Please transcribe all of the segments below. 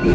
Il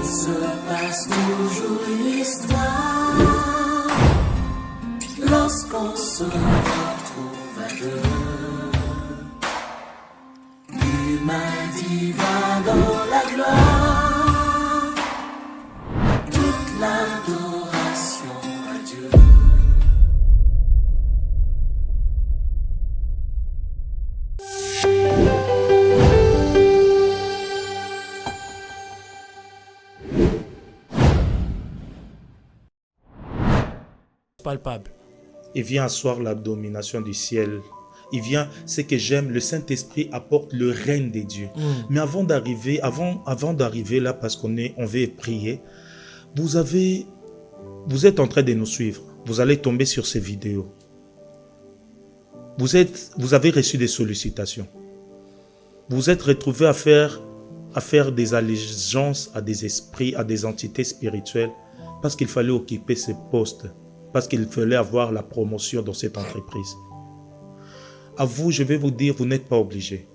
se passe toujours une histoire lorsqu'on se retrouve à deux. L'humanité va dans la gloire, toute l'adoration à Dieu. Palpable. Il vient asseoir la domination du ciel. Il vient, ce que j'aime, le Saint-Esprit apporte le règne des dieux. Mais avant d'arriver là, parce qu'on veut prier, vous êtes en train de nous suivre. Vous allez tomber sur ces vidéos. Vous avez reçu des sollicitations. Vous êtes retrouvé à faire des allégeances à des esprits, à des entités spirituelles, parce qu'il fallait occuper ces postes. Parce qu'il fallait avoir la promotion dans cette entreprise. À vous, je vais vous dire, vous n'êtes pas obligé.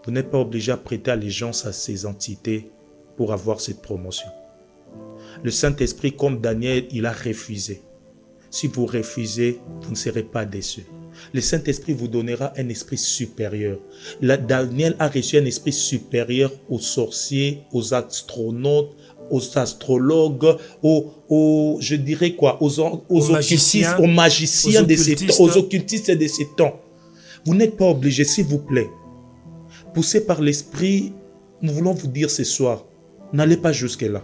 Vous n'êtes pas obligé à prêter allégeance à ces entités pour avoir cette promotion. Le Saint-Esprit, comme Daniel, il a refusé. Si vous refusez, vous ne serez pas déçus. Le Saint-Esprit vous donnera un esprit supérieur. Daniel a reçu un esprit supérieur aux sorciers, aux astronautes, aux astrologues, aux occultistes, aux magiciens de ces temps, aux occultistes de ces temps. Vous n'êtes pas obligés, s'il vous plaît. Poussé par l'esprit, nous voulons vous dire ce soir, n'allez pas jusque-là.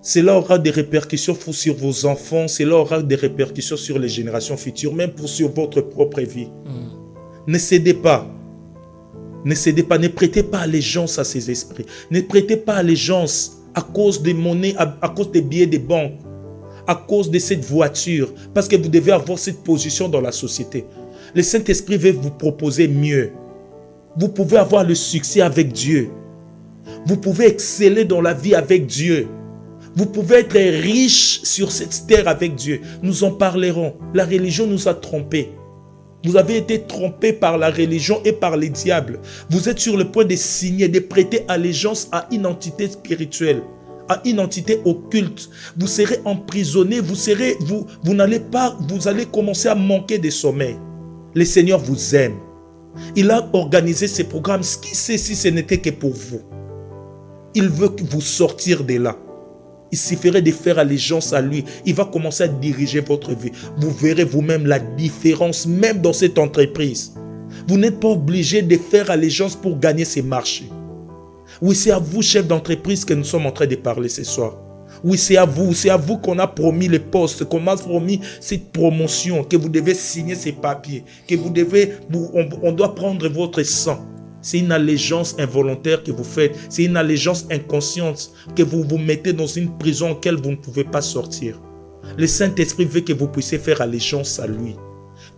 Cela aura des répercussions sur vos enfants, cela aura des répercussions sur les générations futures, même sur votre propre vie. Ne cédez pas. Ne cédez pas, ne prêtez pas allégeance à ces esprits. Ne prêtez pas allégeance à cause des monnaies, à cause des billets de banque, à cause de cette voiture, parce que vous devez avoir cette position dans la société. Le Saint-Esprit veut vous proposer mieux. Vous pouvez avoir le succès avec Dieu. Vous pouvez exceller dans la vie avec Dieu. Vous pouvez être riche sur cette terre avec Dieu. Nous en parlerons. La religion nous a trompés. Vous avez été trompés par la religion et par les diables. Vous êtes sur le point de signer, de prêter allégeance à une entité spirituelle, à une entité occulte. Vous serez emprisonnés, vous allez commencer à manquer de sommeil. Le Seigneur vous aime. Il a organisé ces programmes. Qui sait si ce n'était que pour vous? Il veut vous sortir de là. Il suffirait de faire allégeance à lui. Il va commencer à diriger votre vie. Vous verrez vous-même la différence, même dans cette entreprise. Vous n'êtes pas obligé de faire allégeance pour gagner ces marchés. Oui, c'est à vous, chef d'entreprise, que nous sommes en train de parler ce soir. Oui, c'est à vous qu'on a promis les postes, qu'on a promis cette promotion, que vous devez signer ces papiers, que on doit prendre votre sang. C'est une allégeance involontaire que vous faites. C'est une allégeance inconsciente que vous vous mettez dans une prison en laquelle vous ne pouvez pas sortir. Le Saint-Esprit veut que vous puissiez faire allégeance à lui.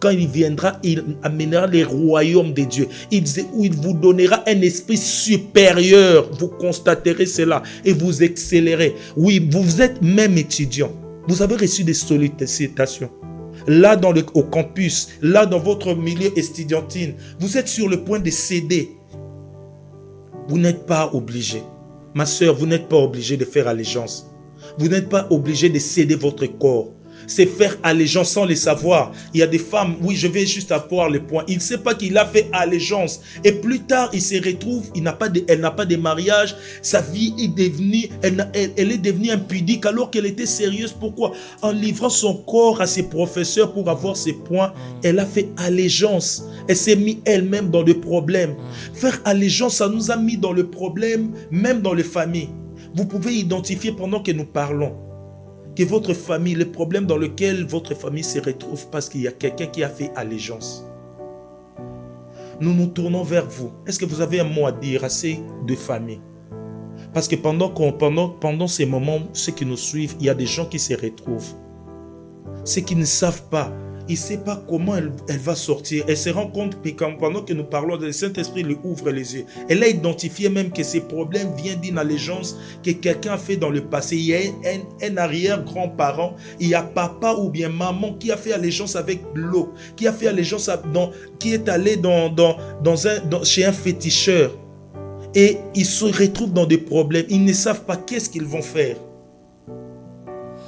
Quand il viendra, il amènera les royaumes de Dieu. Il vous donnera un esprit supérieur. Vous constaterez cela et vous accélérez. Oui, vous êtes même étudiant. Vous avez reçu des sollicitations. Là au campus, là dans votre milieu estudiantine, vous êtes sur le point de céder. Vous n'êtes pas obligé. Ma soeur, vous n'êtes pas obligé de faire allégeance. Vous n'êtes pas obligé de céder votre corps. C'est faire allégeance sans le savoir. Il y a des femmes, oui, je vais juste avoir le point. Il ne sait pas qu'il a fait allégeance. Et plus tard, il se retrouve, elle n'a pas de mariage. Sa vie est devenue, elle est devenue impudique alors qu'elle était sérieuse. Pourquoi? En livrant son corps à ses professeurs pour avoir ses points, elle a fait allégeance. Elle s'est mise elle-même dans le problème. Faire allégeance, ça nous a mis dans le problème, même dans les familles. Vous pouvez identifier pendant que nous parlons que votre famille, le problème dans lequel votre famille se retrouve parce qu'il y a quelqu'un qui a fait allégeance. Nous nous tournons vers vous. Est-ce que vous avez un mot à dire à ces deux familles? Parce que pendant ces moments, ceux qui nous suivent, il y a des gens qui se retrouvent. Ceux qui ne savent pas, il ne sait pas comment elle va sortir. Elle se rend compte que pendant que nous parlons, le Saint-Esprit lui ouvre les yeux. Elle a identifié même que ces problèmes viennent d'une allégeance que quelqu'un a fait dans le passé. Il y a un arrière-grand-parent, il y a papa ou bien maman qui a fait allégeance avec l'eau, qui a fait allégeance qui est allé chez un féticheur. Et ils se retrouvent dans des problèmes. Ils ne savent pas qu'est-ce qu'ils vont faire.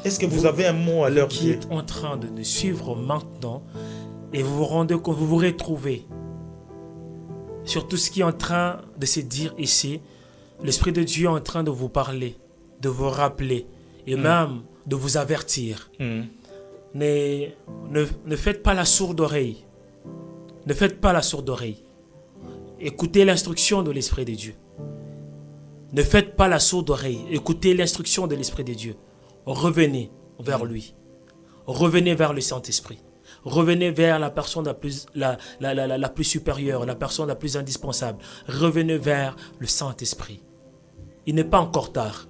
Est-ce que vous avez un mot à leur dire? Qui êtes en train de nous suivre maintenant et vous vous rendez compte, vous vous retrouvez sur tout ce qui est en train de se dire ici. L'Esprit de Dieu est en train de vous parler, de vous rappeler et même de vous avertir. Ne faites pas la sourde oreille. Ne faites pas la sourde oreille. Écoutez l'instruction de l'Esprit de Dieu. Ne faites pas la sourde oreille. Écoutez l'instruction de l'Esprit de Dieu. Revenez vers lui. Revenez vers le Saint-Esprit. Revenez vers la personne la plus supérieure, la personne la plus indispensable. Revenez vers le Saint-Esprit. Il n'est pas encore tard.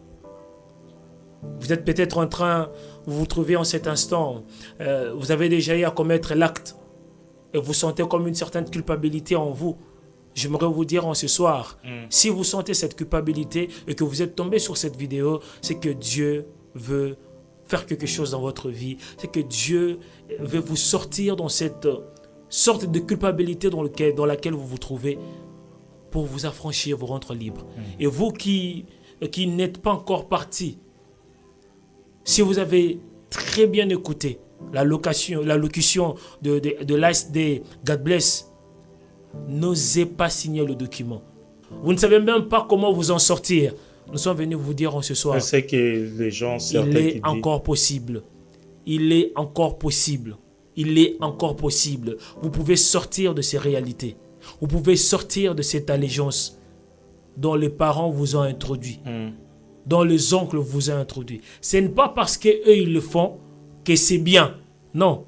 Vous êtes peut-être en train, vous vous trouvez en cet instant, vous avez déjà eu à commettre l'acte et vous sentez comme une certaine culpabilité en vous. J'aimerais vous dire en ce soir, si vous sentez cette culpabilité et que vous êtes tombé sur cette vidéo, c'est que Dieu veut faire quelque chose dans votre vie. C'est que Dieu veut vous sortir dans cette sorte de culpabilité dans laquelle vous vous trouvez pour vous affranchir, vous rendre libre. Et vous qui n'êtes pas encore parti, si vous avez très bien écouté l'allocution de l'ASD God Bless, n'osez pas signer le document. Vous ne savez même pas comment vous en sortir. Nous sommes venus vous dire ce soir. Je sais que les gens, il est encore possible. Il est encore possible. Il est encore possible. Vous pouvez sortir de ces réalités. Vous pouvez sortir de cette allégeance dont les parents vous ont introduit, dont les oncles vous ont introduit. Ce n'est pas parce qu'eux ils le font que c'est bien. Non.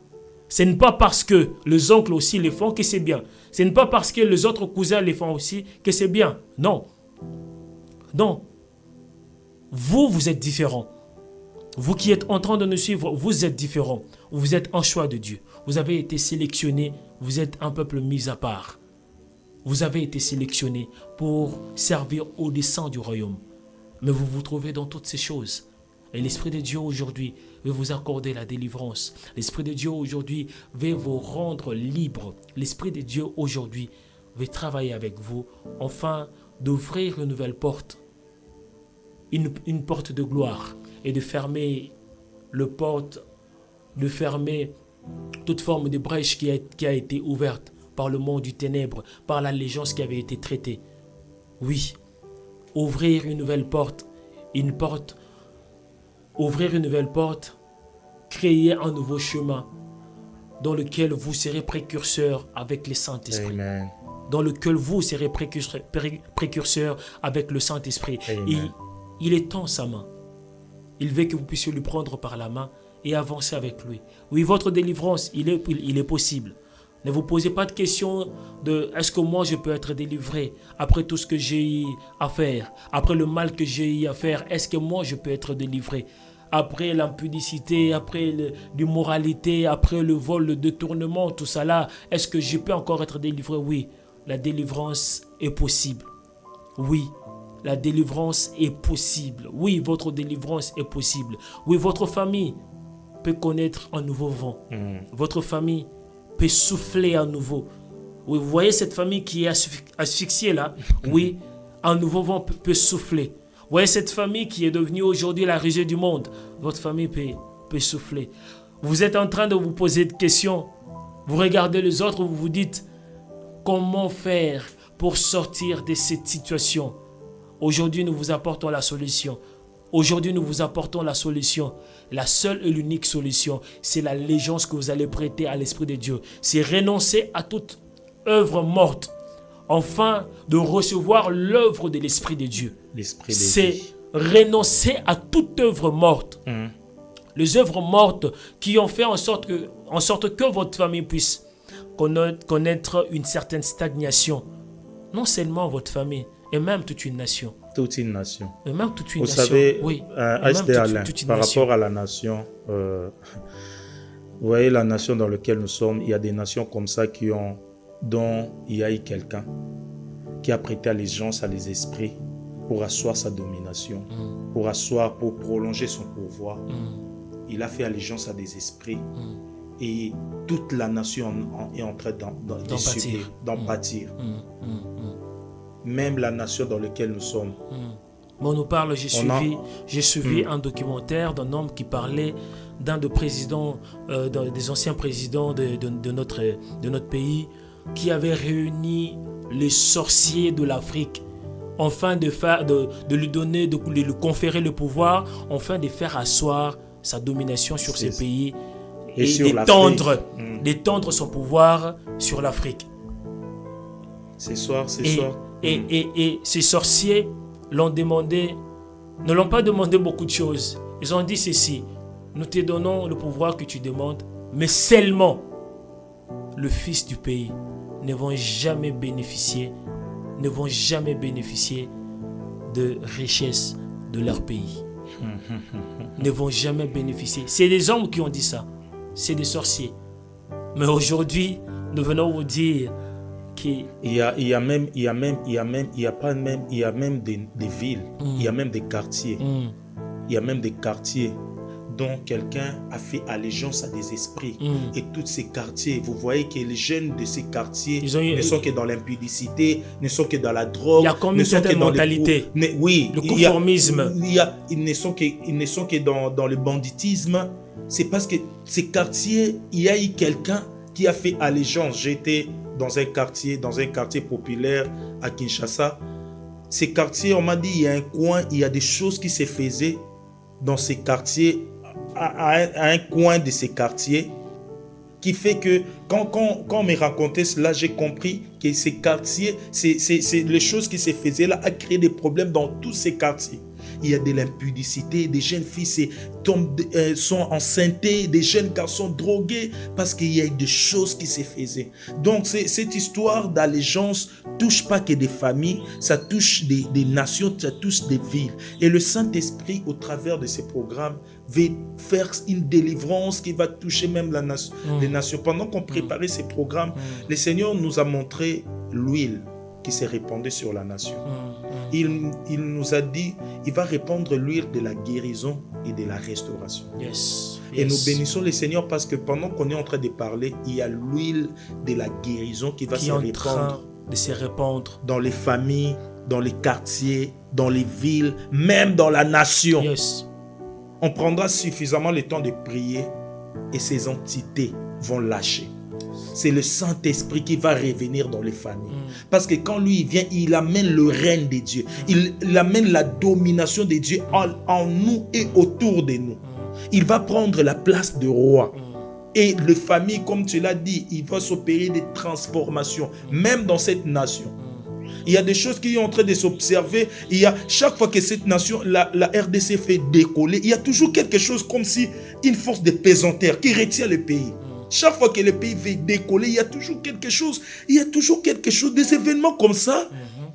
Ce n'est pas parce que les oncles aussi le font que c'est bien. Ce n'est pas parce que les autres cousins le font aussi que c'est bien. Non. Non. Vous êtes différents. Vous qui êtes en train de nous suivre, vous êtes différents. Vous êtes un choix de Dieu. Vous avez été sélectionnés. Vous êtes un peuple mis à part. Vous avez été sélectionnés pour servir au dessein du royaume. Mais vous vous trouvez dans toutes ces choses. Et l'Esprit de Dieu aujourd'hui veut vous accorder la délivrance. L'Esprit de Dieu aujourd'hui veut vous rendre libre. L'Esprit de Dieu aujourd'hui veut travailler avec vous afin d'ouvrir une nouvelle porte. Une porte de gloire et de fermer toute forme de brèche qui a été ouverte par le monde du ténèbre, par l'allégeance qui avait été traitée. Oui, ouvrir une nouvelle porte, créer un nouveau chemin dans lequel vous serez précurseur avec le Saint-Esprit. Amen. Dans lequel vous serez précurseur avec le Saint-Esprit. Il est temps sa main. Il veut que vous puissiez lui prendre par la main et avancer avec lui. Oui, votre délivrance, il est possible. Ne vous posez pas de questions de est-ce que moi je peux être délivré après tout ce que j'ai eu à faire, après le mal que j'ai eu à faire, est-ce que moi je peux être délivré? Après l'impudicité, après l'immoralité, après le vol, le détournement, tout ça là, est-ce que je peux encore être délivré? Oui, la délivrance est possible. Oui, la délivrance est possible. Oui, votre délivrance est possible. Oui, votre famille peut connaître un nouveau vent. Votre famille peut souffler à nouveau. Oui, vous voyez cette famille qui est asphyxiée là? Oui, un nouveau vent peut souffler. Vous voyez cette famille qui est devenue aujourd'hui la risée du monde? Votre famille peut souffler. Vous êtes en train de vous poser des questions. Vous regardez les autres, vous vous dites comment faire pour sortir de cette situation? Aujourd'hui, nous vous apportons la solution. Aujourd'hui, nous vous apportons la solution. La seule et l'unique solution, c'est l'allégeance que vous allez prêter à l'Esprit de Dieu. C'est renoncer à toute œuvre morte, afin de recevoir l'œuvre de l'Esprit de Dieu. C'est renoncer à toute œuvre morte. Les œuvres mortes qui ont fait en sorte que votre famille puisse connaître une certaine stagnation. Non seulement votre famille, et même toute une nation. Toute une nation. Et même toute une Vous nation. savez, oui. Alain, par rapport à la nation, Vous voyez la nation dans laquelle nous sommes, il y a des nations comme ça dont il y a eu quelqu'un qui a prêté allégeance à les esprits pour asseoir sa domination, pour prolonger son pouvoir. Il a fait allégeance à des esprits et toute la nation est en train d'en pâtir. Même la nation dans laquelle nous sommes. On nous parle, j'ai suivi un documentaire d'un homme qui parlait d'un des présidents, des anciens présidents de notre pays, qui avait réuni les sorciers de l'Afrique, afin de lui donner, de lui conférer le pouvoir, afin de faire asseoir sa domination sur ces pays et d'étendre son pouvoir sur l'Afrique. Et ces sorciers ne l'ont pas demandé beaucoup de choses. Ils ont dit ceci: nous te donnons le pouvoir que tu demandes, mais seulement le fils du pays ne vont jamais bénéficier de richesses de leur pays. Ne vont jamais bénéficier. C'est des hommes qui ont dit ça. C'est des sorciers. Mais aujourd'hui, nous venons vous dire qu'il y a même des villes, il y a même des quartiers. Il y a même des quartiers dont quelqu'un a fait allégeance à des esprits. Et tous ces quartiers, vous voyez que les jeunes de ces quartiers ne sont que dans l'impudicité, ne sont que dans la drogue. Il y a comme une certaine mentalité. Le conformisme. Ils ne sont que dans le banditisme. C'est parce que ces quartiers, il y a eu quelqu'un qui a fait allégeance. J'étais dans un quartier populaire à Kinshasa. Ces quartiers, on m'a dit, il y a un coin, il y a des choses qui se faisaient dans ces quartiers, à un coin de ces quartiers, qui fait que quand on me racontait cela, j'ai compris que ces quartiers, c'est les choses qui se faisaient là, a créé des problèmes dans tous ces quartiers. Il y a de l'impudicité, des jeunes filles sont enceintes, des jeunes garçons drogués, parce qu'il y a des choses qui se faisaient. Donc cette histoire d'allégeance touche pas que des familles, ça touche des nations, ça touche des villes. Et le Saint-Esprit, au travers de ces programmes, va faire une délivrance qui va toucher même les nations. Pendant qu'on préparait ces programmes, le Seigneur nous a montré l'huile qui s'est répandue sur la nation. Il nous a dit, il va répandre l'huile de la guérison et de la restauration. Et nous bénissons le Seigneur parce que pendant qu'on est en train de parler, il y a l'huile de la guérison qui va se répandre dans les familles, dans les quartiers, dans les villes, même dans la nation. On prendra suffisamment le temps de prier et ces entités vont lâcher. C'est le Saint-Esprit qui va revenir dans les familles. Parce que quand lui il vient, il amène le règne de Dieu. Il amène la domination de Dieu en nous et autour de nous. Il va prendre la place de roi. Et les familles, comme tu l'as dit, il va s'opérer des transformations, même dans cette nation. Il y a des choses qui sont en train de s'observer. Chaque fois que cette nation, la RDC fait décoller, il y a toujours quelque chose comme si une force de pesanteur qui retient le pays. Chaque fois que le pays veut décoller, il y a toujours quelque chose, des événements comme ça,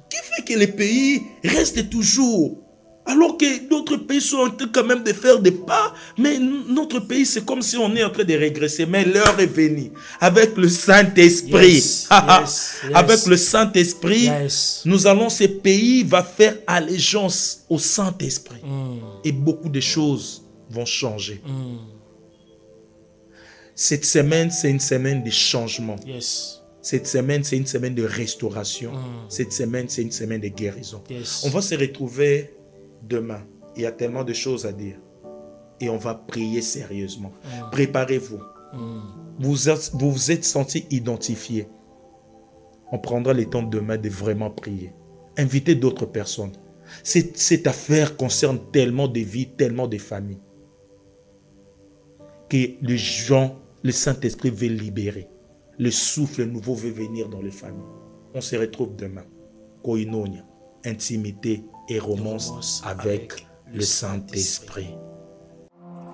qui fait que le pays reste toujours. Alors que d'autres pays sont en train quand même de faire des pas, mais notre pays, c'est comme si on est en train de régresser. Mais l'heure est venue. Avec le Saint-Esprit, avec le Saint-Esprit, ce pays va faire allégeance au Saint-Esprit. Et beaucoup de choses vont changer. Cette semaine, c'est une semaine de changement. Cette semaine, c'est une semaine de restauration. Cette semaine, c'est une semaine de guérison. On va se retrouver demain. Il y a tellement de choses à dire. Et on va prier sérieusement. Préparez-vous. Vous vous êtes sentis identifiés. On prendra le temps demain de vraiment prier. Invitez d'autres personnes. Cette affaire concerne tellement de vies, tellement de familles. Que les gens, le Saint-Esprit veut libérer. Le souffle nouveau veut venir dans les familles. On se retrouve demain. Koinonia, intimité et romance avec le Saint-Esprit.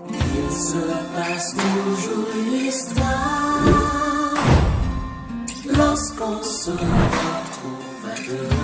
Il se passe toujours une histoire lorsqu'on se retrouve à deux.